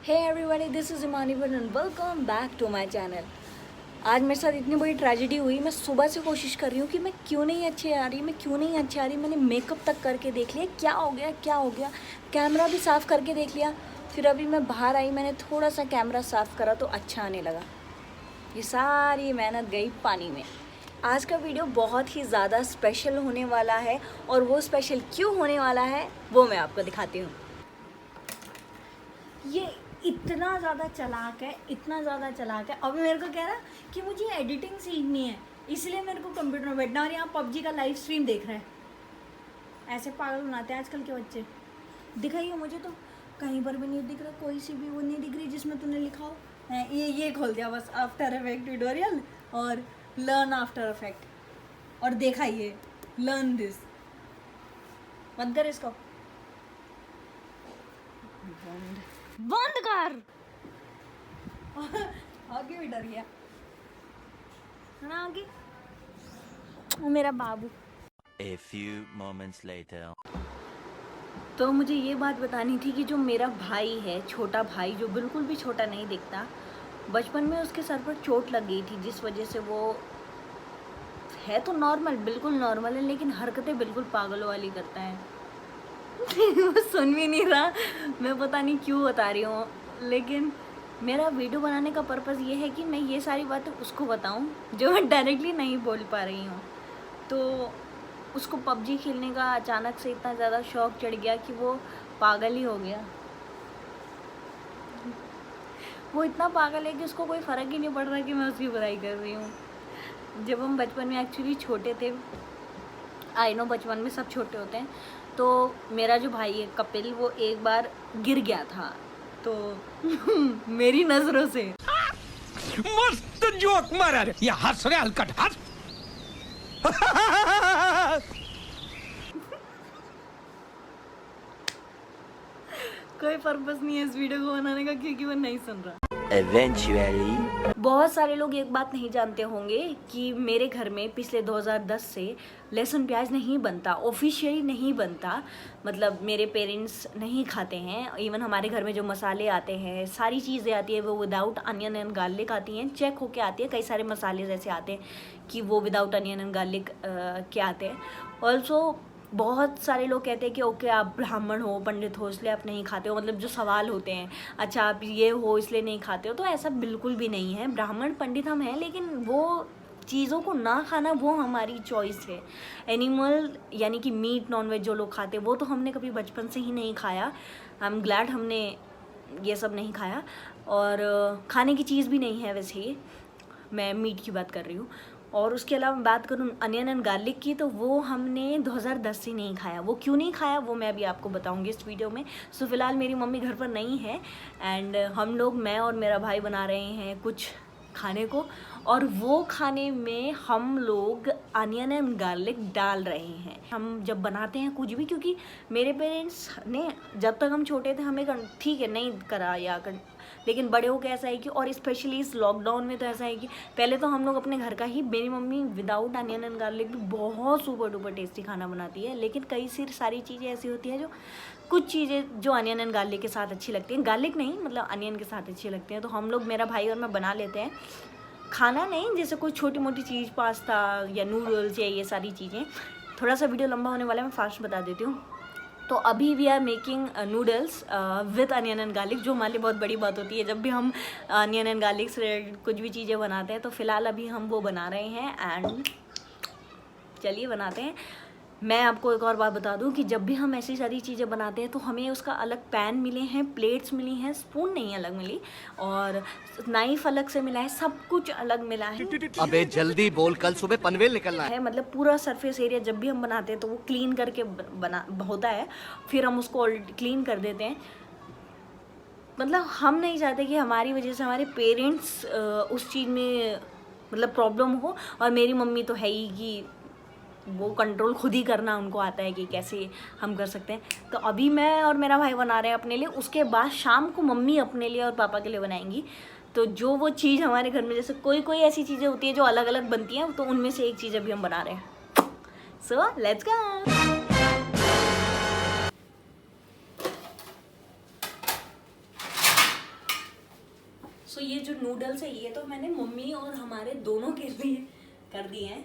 Hey everybody, this is Imani and welcome back to my channel. आज मेरे साथ इतनी बड़ी ट्रेजेडी हुई। मैं सुबह से कोशिश कर रही हूँ कि मैं क्यों नहीं अच्छी आ रही। मैंने मेकअप तक करके देख लिया, क्या हो गया। कैमरा भी साफ़ करके देख लिया। फिर अभी मैं बाहर आई, मैंने थोड़ा सा कैमरा साफ़ करा तो अच्छा आने लगा। ये सारी मेहनत गई पानी में। आज का वीडियो बहुत ही ज़्यादा स्पेशल होने वाला है और वो स्पेशल क्यों होने वाला है वो मैं आपको दिखाती हूँ। ये इतना ज़्यादा चालाक है। अभी मेरे को कह रहा कि मुझे एडिटिंग सीखनी है, इसलिए मेरे को कंप्यूटर में बैठना और यहाँ पबजी का लाइव स्ट्रीम देख रहा है। ऐसे पागल बनाते हैं आजकल के बच्चे। दिखाइए मुझे तो कहीं पर भी नहीं दिख रहा, कोई सी भी वो नहीं दिख रही जिसमें तूने लिखा हो। ये खोल दिया बस, आफ्टर इफेक्ट ट्यूटोरियल और लर्न आफ्टर इफेक्ट, और देखा ये लर्न दिस। बंद कर इसको, बंद कर। आगे भी डर गया ना, आगे वो मेरा बाबू। A few moments later. तो मुझे ये बात बतानी थी कि जो मेरा भाई है, छोटा भाई, जो बिल्कुल भी छोटा नहीं दिखता, बचपन में उसके सर पर चोट लग गई थी, जिस वजह से वो है तो नॉर्मल, बिल्कुल नॉर्मल है, लेकिन हरकतें बिल्कुल पागलों वाली करता है। वो सुन भी नहीं रहा, मैं पता नहीं क्यों बता रही हूँ, लेकिन मेरा वीडियो बनाने का पर्पज़ ये है कि मैं ये सारी बातें उसको बताऊँ जो मैं डायरेक्टली नहीं बोल पा रही हूँ। तो उसको पबजी खेलने का अचानक से इतना ज़्यादा शौक़ चढ़ गया कि वो पागल ही हो गया। वो इतना पागल है कि उसको कोई फ़र्क ही नहीं पड़ रहा कि मैं उसकी बुराई कर रही हूँ। जब हम बचपन में एक्चुअली छोटे थे, आई नो बचपन में सब छोटे होते हैं, तो मेरा जो भाई है कपिल, वो एक बार गिर गया था तो मेरी नज़रों से मस्त जोक मारा रे, या हंस रे हलकट हंस। कोई पर्पस नहीं है इस वीडियो को बनाने का, क्योंकि वो नहीं सुन रहा। Eventually. बहुत सारे लोग एक बात नहीं जानते होंगे कि मेरे घर में पिछले 2010 से लहसुन प्याज नहीं बनता, ऑफिशियली नहीं बनता। मतलब मेरे पेरेंट्स नहीं खाते हैं। इवन हमारे घर में जो मसाले आते हैं, सारी चीज़ें आती है, वो विदाउट अनियन एंड गार्लिक आती हैं, चेक होके आती है। कई सारे मसाले जैसे आते हैं कि वो विदाउट अनियन एंड गार्लिक के आते हैं। ऑल्सो बहुत सारे लोग कहते हैं कि ओके आप ब्राह्मण हो, पंडित हो, इसलिए आप नहीं खाते हो। मतलब जो सवाल होते हैं, अच्छा आप ये हो इसलिए नहीं खाते हो, तो ऐसा बिल्कुल भी नहीं है। ब्राह्मण पंडित हम हैं, लेकिन वो चीज़ों को ना खाना वो हमारी चॉइस है। एनिमल यानी कि मीट, नॉनवेज जो लोग खाते हैं वो तो हमने कभी बचपन से ही नहीं खाया। आई एम ग्लैड हमने ये सब नहीं खाया, और खाने की चीज़ भी नहीं है वैसे ये, मैं मीट की बात कर रही हूँ। और उसके अलावा बात करूँ अनियन एंड गार्लिक की, तो वो हमने 2010 से नहीं खाया। वो क्यों नहीं खाया वो मैं अभी आपको बताऊंगी इस वीडियो में। सो फिलहाल मेरी मम्मी घर पर नहीं है एंड हम लोग, मैं और मेरा भाई बना रहे हैं कुछ खाने को, और वो खाने में हम लोग अनियन एंड गार्लिक डाल रहे हैं। हम जब बनाते हैं कुछ भी, क्योंकि मेरे पेरेंट्स ने जब तक हम छोटे थे हमें ठीक है नहीं कराया, लेकिन बड़े हो के ऐसा है कि, और स्पेशली इस लॉकडाउन में तो ऐसा है कि पहले तो हम लोग अपने घर का ही, मेरी mummy without onion and garlic भी बहुत सुपर डुपर टेस्टी खाना बनाती है। लेकिन कई सारी चीज़ें ऐसी होती हैं, जो कुछ चीज़ें जो अनियन एंड गार्लिक के साथ अच्छी लगती हैं, गार्लिक नहीं मतलब अनियन के साथ अच्छी लगती हैं, तो हम लोग, मेरा भाई और मैं बना लेते हैं। खाना नहीं, जैसे कोई छोटी मोटी चीज़, पास्ता या नूडल्स या ये सारी चीज़ें। थोड़ा सा वीडियो लंबा होने वाला है, मैं फास्ट बता देती हूँ। तो अभी we are making noodles with onion and garlic, जो हमारे लिए बहुत बड़ी बात होती है जब भी हम अनियन एंड गार्लिक से कुछ भी चीज़ें बनाते हैं। तो फिलहाल अभी हम वो बना रहे हैं एंड चलिए बनाते हैं। मैं आपको एक और बात बता दूं कि जब भी हम ऐसी सारी चीज़ें बनाते हैं तो हमें उसका अलग पैन मिले हैं, प्लेट्स मिली हैं, स्पून नहीं अलग मिली, और नाइफ अलग से मिला है, सब कुछ अलग मिला है। अबे जल्दी बोल, कल सुबह पनवेल निकलना है। मतलब पूरा सरफेस एरिया जब भी हम बनाते हैं तो वो क्लीन करके बना होता है, फिर हम उसको क्लीन कर देते हैं। मतलब हम नहीं चाहते कि हमारी वजह से हमारे पेरेंट्स उस चीज़ में मतलब प्रॉब्लम हो, और मेरी मम्मी तो है ही कि वो कंट्रोल खुद ही करना उनको आता है कि कैसे हम कर सकते हैं। तो अभी मैं और मेरा भाई बना रहे हैं अपने लिए, उसके बाद शाम को मम्मी अपने लिए और पापा के लिए बनाएंगी। तो जो वो चीज़ हमारे घर में, जैसे कोई ऐसी चीज़ें होती है जो अलग अलग बनती हैं, तो उनमें से एक चीज़ अभी हम बना रहे हैं। So let's go. सो ये जो नूडल्स है ये तो मैंने मम्मी और हमारे दोनों के लिए कर दिए हैं,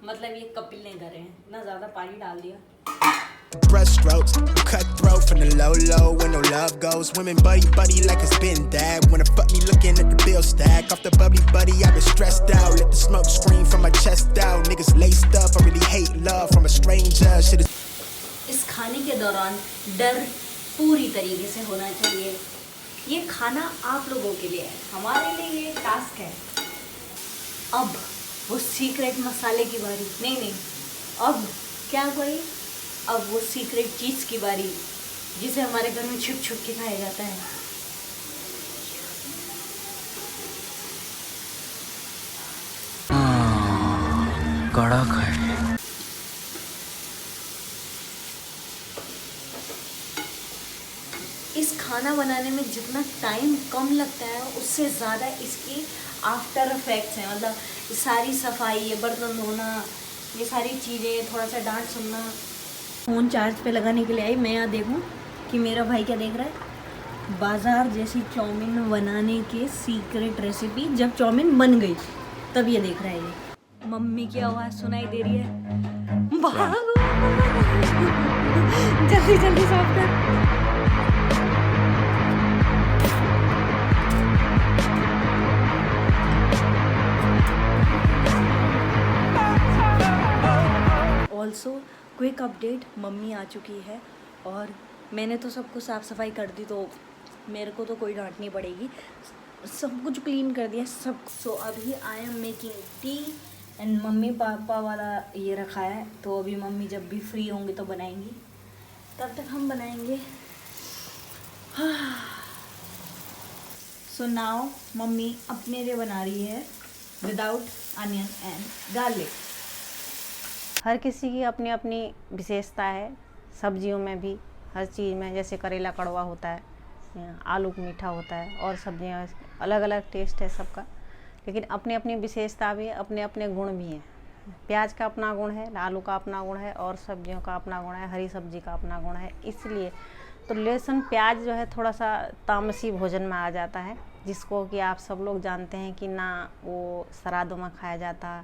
मतलब ये कपिल ने करे हैं, ना ज़्यादा पानी डाल दिया। Brush strokes, cutthroat from the low where no love goes. Women buddy like it's been that. Wanna fuck me looking at the bill stack. Off the buddy, I've been stressed out. Let the smoke scream from my chest out. Niggas laced up, I really hate love from a stranger. Shit is. इस खाने के दौरान डर पूरी तरीके से होना चाहिए। ये खाना आप लोगों के लिए है, हमारे लिए ये टास्क है। अब वो सीक्रेट मसाले की बारी, नहीं, अब क्या भाई, अब वो सीक्रेट चीज़ की बारी जिसे हमारे घर में छुप छुप के खाया जाता है। कड़क है। इस खाना बनाने में जितना टाइम कम लगता है उससे ज़्यादा इसकी आफ्टर इफेक्ट्स हैं, मतलब सारी सफाई, ये बर्तन धोना, ये सारी चीज़ें, थोड़ा सा डांट सुनना। फ़ोन चार्ज पे लगाने के लिए आई, मैं यहाँ देखूँ कि मेरा भाई क्या देख रहा है। बाज़ार जैसी चाउमीन बनाने के सीक्रेट रेसिपी, जब चाउमीन बन गई तब ये देख रहा है। ये मम्मी की आवाज़ सुनाई दे रही है, भागो जल्दी जल्दी साफ कर। ऑल्सो क्विक अपडेट, मम्मी आ चुकी है और मैंने तो सब कुछ साफ़ सफाई कर दी, तो मेरे को तो कोई डांट नहीं पड़ेगी, सब कुछ क्लीन कर दिया सब। सो अभी I am making tea and mummy papa वाला ये रखा है, तो अभी मम्मी जब भी फ्री होंगी तो बनाएंगी, तब तक हम बनाएंगे। सो नाउ मम्मी अपने लिए बना रही है विदाउट अनियन एंड गार्लिक। हर किसी की अपनी अपनी विशेषता है, सब्जियों में भी, हर चीज़ में। जैसे करेला कड़वा होता है, आलू मीठा होता है, और सब्जियां अलग अलग टेस्ट है सबका, लेकिन अपनी अपनी विशेषता भी है, अपने अपने गुण भी हैं। प्याज का अपना गुण है, आलू का अपना गुण है, और सब्जियों का अपना गुण है, हरी सब्जी का अपना गुण है। इसलिए तो लहसुन प्याज जो है थोड़ा सा तामसी भोजन में आ जाता है, जिसको कि आप सब लोग जानते हैं कि ना वो श्राद्धों में खाया जाता,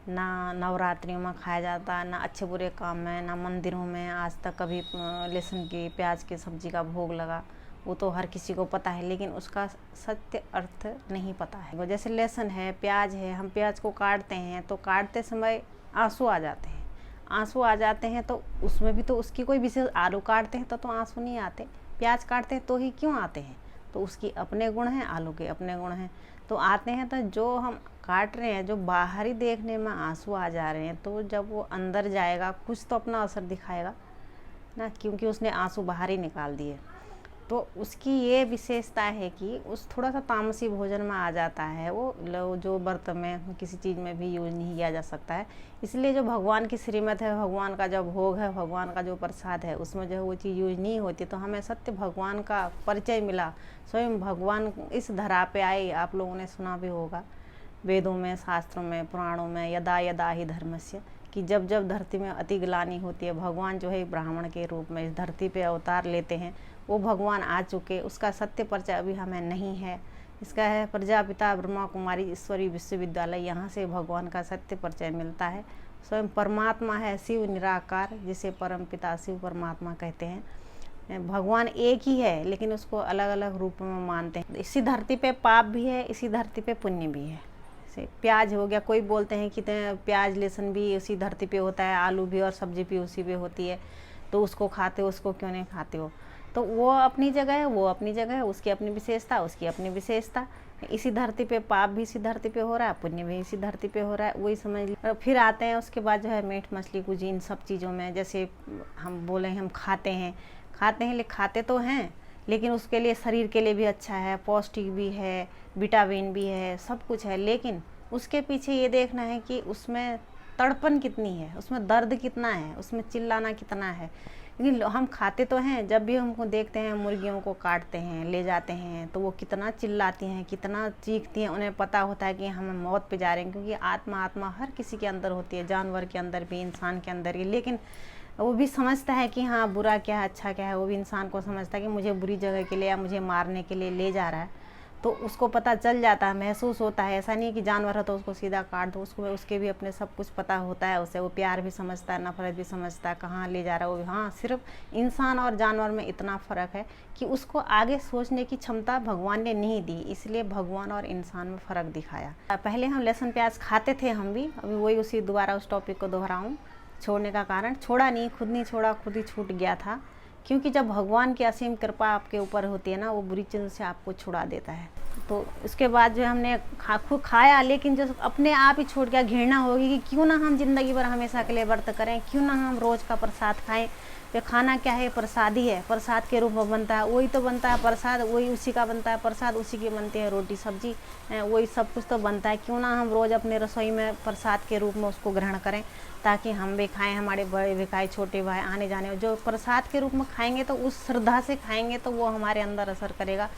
ना नवरात्रियों में खाया जाता, ना अच्छे बुरे काम में, ना मंदिरों में आज तक कभी लहसुन की प्याज की सब्जी का भोग लगा। वो तो हर किसी को पता है, लेकिन उसका सत्य अर्थ नहीं पता है। जैसे लहसुन है, प्याज है, हम प्याज को काटते हैं तो काटते समय आंसू आ जाते हैं, आंसू आ जाते हैं तो उसमें भी तो उसकी कोई विशेष, आलू काटते हैं तो आंसू नहीं आते, प्याज काटते हैं तो ही क्यों आते हैं? तो उसकी अपने गुण हैं, आलू के अपने गुण हैं, तो आते हैं। तो जो हम काट रहे हैं, जो बाहरी देखने में आंसू आ जा रहे हैं, तो जब वो अंदर जाएगा कुछ तो अपना असर दिखाएगा ना, क्योंकि उसने आंसू बाहर ही निकाल दिए। तो उसकी ये विशेषता है कि उस थोड़ा सा तामसी भोजन में आ जाता है वो, जो बर्तन में किसी चीज़ में भी यूज नहीं किया जा सकता है। इसलिए जो भगवान की श्रीमत है, भगवान का जो भोग है, भगवान का जो प्रसाद है, उसमें जो है वो चीज़ यूज नहीं होती। तो हमें सत्य भगवान का परिचय मिला, स्वयं भगवान इस धरा पे आए। आप लोगों ने सुना भी होगा वेदों में, शास्त्रों में, पुराणों में, यदा यदा ही धर्मस्य, कि जब जब धरती में अति ग्लानि होती है, भगवान जो है ब्राह्मण के रूप में इस धरती पे अवतार लेते हैं। वो भगवान आ चुके, उसका सत्य परिचय अभी हमें नहीं है। इसका है प्रजापिता ब्रह्मा कुमारी ईश्वरी विश्वविद्यालय, यहाँ से भगवान का सत्य परिचय मिलता है। स्वयं परमात्मा है, शिव निराकार, जिसे परम पिता शिव परमात्मा कहते हैं। भगवान एक ही है, लेकिन उसको अलग अलग रूप में मानते हैं। इसी धरती पे पाप भी है, इसी धरती पे पुण्य भी है। से प्याज हो गया, कोई बोलते हैं कि प्याज लहसुन भी उसी धरती पे होता है, आलू भी और सब्जी भी उसी पे होती है, तो उसको खाते हो, उसको क्यों नहीं खाते हो? तो वो अपनी जगह है, वो अपनी जगह है, उसकी अपनी विशेषता, उसकी अपनी विशेषता। इसी धरती पे पाप भी इसी धरती पे हो रहा है, पुण्य भी इसी धरती पे हो रहा है, वही समझ लीजिए। फिर आते हैं उसके बाद जो है मीट मछली कुछ इन सब चीज़ों में, जैसे हम बोले हम खाते हैं, खाते तो हैं, लेकिन उसके लिए शरीर के लिए भी अच्छा है, पौष्टिक भी है, विटामिन भी है, सब कुछ है। लेकिन उसके पीछे ये देखना है कि उसमें तड़पन कितनी है, उसमें दर्द कितना है, उसमें चिल्लाना कितना है। लेकिन हम खाते तो हैं, जब भी हमको देखते हैं मुर्गियों को काटते हैं, ले जाते हैं, तो वो कितना चिल्लाती हैं, कितना चीखती हैं। उन्हें पता होता है कि हम मौत पे जा रहे हैं, क्योंकि आत्मा हर किसी के अंदर होती है, जानवर के अंदर भी, इंसान के अंदर भी। लेकिन वो भी समझता है कि हाँ बुरा क्या है अच्छा क्या है, वो भी इंसान को समझता है कि मुझे बुरी जगह के लिए या मुझे मारने के लिए ले जा रहा है, तो उसको पता चल जाता है, महसूस होता है। ऐसा नहीं है कि जानवर है तो उसको सीधा काट दो, उसको उसके भी अपने सब कुछ पता होता है उसे, वो प्यार भी समझता है, नफरत भी समझता है, कहाँ ले जा रहा है वो भी। हाँ, सिर्फ इंसान और जानवर में इतना फ़र्क है कि उसको आगे सोचने की क्षमता भगवान ने नहीं दी, इसलिए भगवान और इंसान में फ़र्क दिखाया। पहले हम लहसुन प्याज खाते थे हम भी, अभी वही उसी दोबारा उस टॉपिक को दोहराऊँ। छोड़ने का कारण, छोड़ा नहीं, खुद नहीं छोड़ा, खुद ही छूट गया था। क्योंकि जब भगवान की असीम कृपा आपके ऊपर होती है ना, वो बुरी चीज़ों से आपको छुड़ा देता है। तो उसके बाद जो हमने खूब खाया, लेकिन जो अपने आप ही छूट गया, घृणा होगी कि क्यों ना हम ज़िंदगी भर हमेशा के लिए व्रत करें, क्यों ना हम रोज़ का प्रसाद खाएं। ये खाना क्या है, प्रसाद ही है, प्रसाद के रूप में बनता है, वही तो बनता है प्रसाद, वही उसी का बनता है प्रसाद, उसी की बनती है रोटी सब्जी, वही सब कुछ तो बनता है। क्यों ना हम रोज़ अपने रसोई में प्रसाद के रूप में उसको ग्रहण करें, ताकि हम भी खाएं, हमारे बड़े भी खाएं, छोटे भाई आने जाने जो प्रसाद के रूप में खाएंगे, तो उस श्रद्धा से खाएंगे तो वो हमारे अंदर असर करेगा।